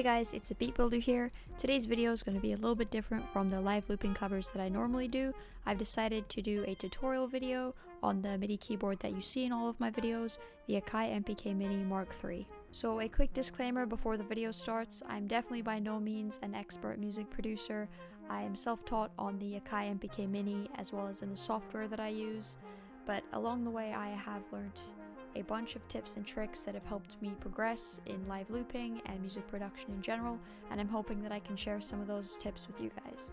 Hey guys, it's a beat builder here. Today's video is going to be a little bit different from the live looping covers that I normally do. I've decided to do a tutorial video on the MIDI keyboard that you see in all of my videos, the Akai MPK Mark III. So a quick disclaimer before the video starts, I'm definitely by no means an expert music producer. I am self-taught on the Akai MPK Mini as well as in the software that I use, but along the way I have learned a bunch of tips and tricks that have helped me progress in live looping and music production in general, and I'm hoping that I can share some of those tips with you guys.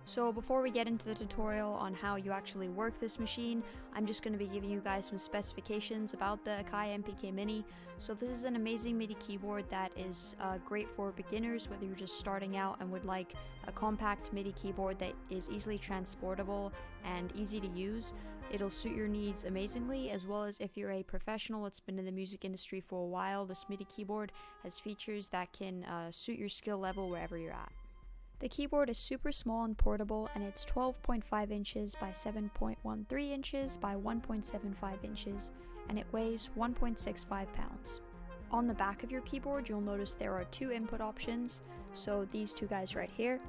So before we get into the tutorial on how you actually work this machine, I'm just going to be giving you guys some specifications about the Akai MPK Mini. So this is an amazing MIDI keyboard that is great for beginners, whether you're just starting out and would like a compact MIDI keyboard that is easily transportable and easy to use. It'll suit your needs amazingly, as well as if you're a professional that's been in the music industry for a while. This MIDI keyboard has features that can suit your skill level wherever you're at. The keyboard is super small and portable, and it's 12.5 inches by 7.13 inches by 1.75 inches, and it weighs 1.65 pounds. On the back of your keyboard, you'll notice there are two input options, so these two guys right here.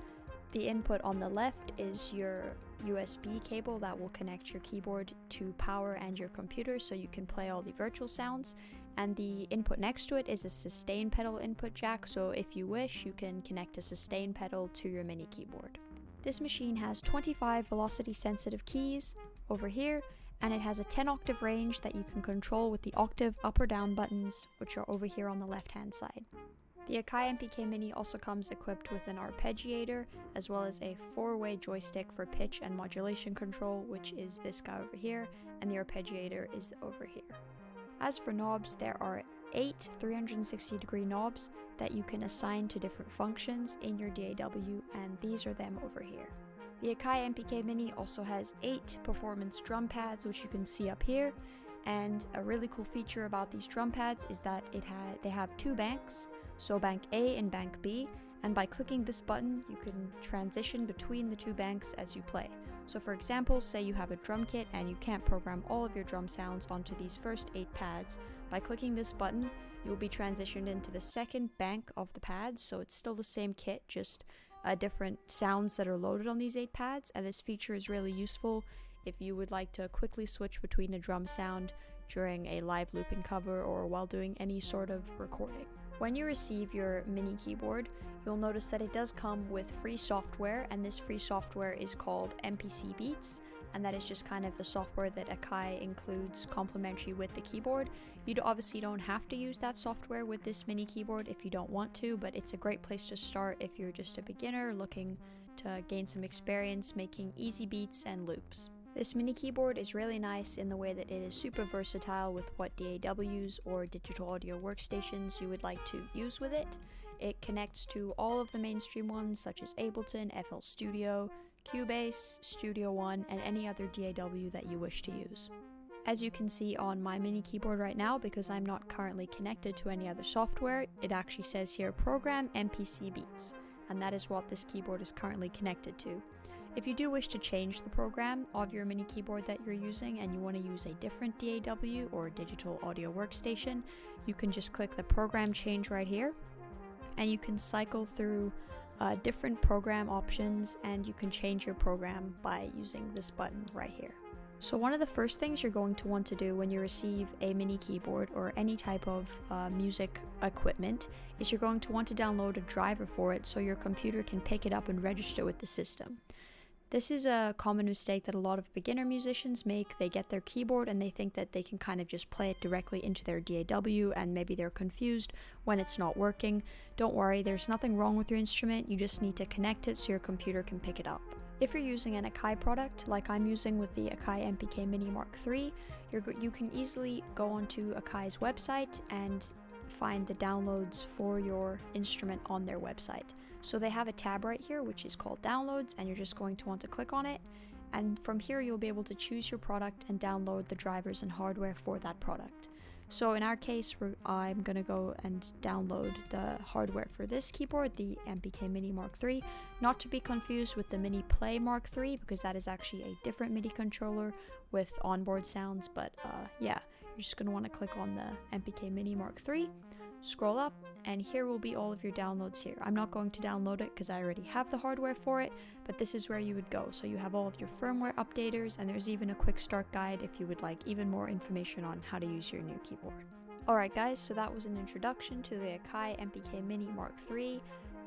The input on the left is your USB cable that will connect your keyboard to power and your computer so you can play all the virtual sounds. And the input next to it is a sustain pedal input jack, so if you wish, you can connect a sustain pedal to your mini keyboard. This machine has 25 velocity sensitive keys over here, and it has a 10 octave range that you can control with the octave up or down buttons, which are over here on the left hand side. The Akai MPK Mini also comes equipped with an arpeggiator, as well as a 4-way joystick for pitch and modulation control, which is this guy over here, and the arpeggiator is over here. As for knobs, there are 8 360-degree knobs that you can assign to different functions in your DAW, and these are them over here. The Akai MPK Mini also has 8 performance drum pads, which you can see up here, and a really cool feature about these drum pads is that they have 2 banks, so bank A and bank B, and by clicking this button you can transition between the 2 banks as you play. So for example, say you have a drum kit and you can't program all of your drum sounds onto these first 8 pads. By clicking this button, you'll be transitioned into the second bank of the pads, so it's still the same kit, just different sounds that are loaded on these 8 pads, and this feature is really useful if you would like to quickly switch between a drum sound during a live looping cover or while doing any sort of recording. When you receive your mini keyboard, you'll notice that it does come with free software, and this free software is called MPC Beats, and that is just kind of the software that Akai includes complimentary with the keyboard. You obviously don't have to use that software with this mini keyboard if you don't want to, but it's a great place to start if you're just a beginner looking to gain some experience making easy beats and loops. This mini keyboard is really nice in the way that it is super versatile with what DAWs or digital audio workstations you would like to use with it. It connects to all of the mainstream ones such as Ableton, FL Studio, Cubase, Studio One, and any other DAW that you wish to use. As you can see on my mini keyboard right now, because I'm not currently connected to any other software, it actually says here Program MPC Beats, and that is what this keyboard is currently connected to. If you do wish to change the program of your mini keyboard that you're using and you want to use a different DAW or digital audio workstation, you can just click the program change right here, and you can cycle through different program options, and you can change your program by using this button right here. So one of the first things you're going to want to do when you receive a mini keyboard or any type of music equipment is you're going to want to download a driver for it so your computer can pick it up and register with the system. This is a common mistake that a lot of beginner musicians make. They get their keyboard and they think that they can kind of just play it directly into their DAW, and maybe they're confused when it's not working. Don't worry, there's nothing wrong with your instrument, you just need to connect it so your computer can pick it up. If you're using an Akai product, like I'm using with the Akai MPK Mini Mark III, you can easily go onto Akai's website and find the downloads for your instrument on their website. So they have a tab right here which is called Downloads, and you're just going to want to click on it, and from here you'll be able to choose your product and download the drivers and hardware for that product. So in our case, I'm going to go and download the hardware for this keyboard, the MPK Mini Mark III, not to be confused with the Mini Play Mark III, because that is actually a different MIDI controller with onboard sounds, but yeah, you're just going to want to click on the MPK Mini Mark III. Scroll up, and here will be all of your downloads here. I'm not going to download it because I already have the hardware for it, but this is where you would go. So you have all of your firmware updaters, and there's even a quick start guide if you would like even more information on how to use your new keyboard. Alright guys, so that was an introduction to the Akai MPK Mark III,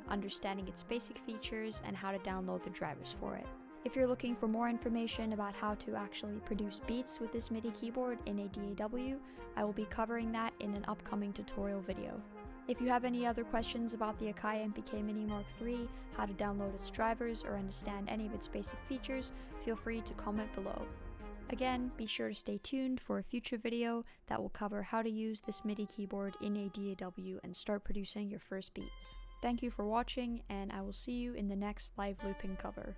understanding its basic features and how to download the drivers for it. If you're looking for more information about how to actually produce beats with this MIDI keyboard in a DAW, I will be covering that in an upcoming tutorial video. If you have any other questions about the Akai MPK Mark III, how to download its drivers, or understand any of its basic features, feel free to comment below. Again, be sure to stay tuned for a future video that will cover how to use this MIDI keyboard in a DAW and start producing your first beats. Thank you for watching, and I will see you in the next live looping cover.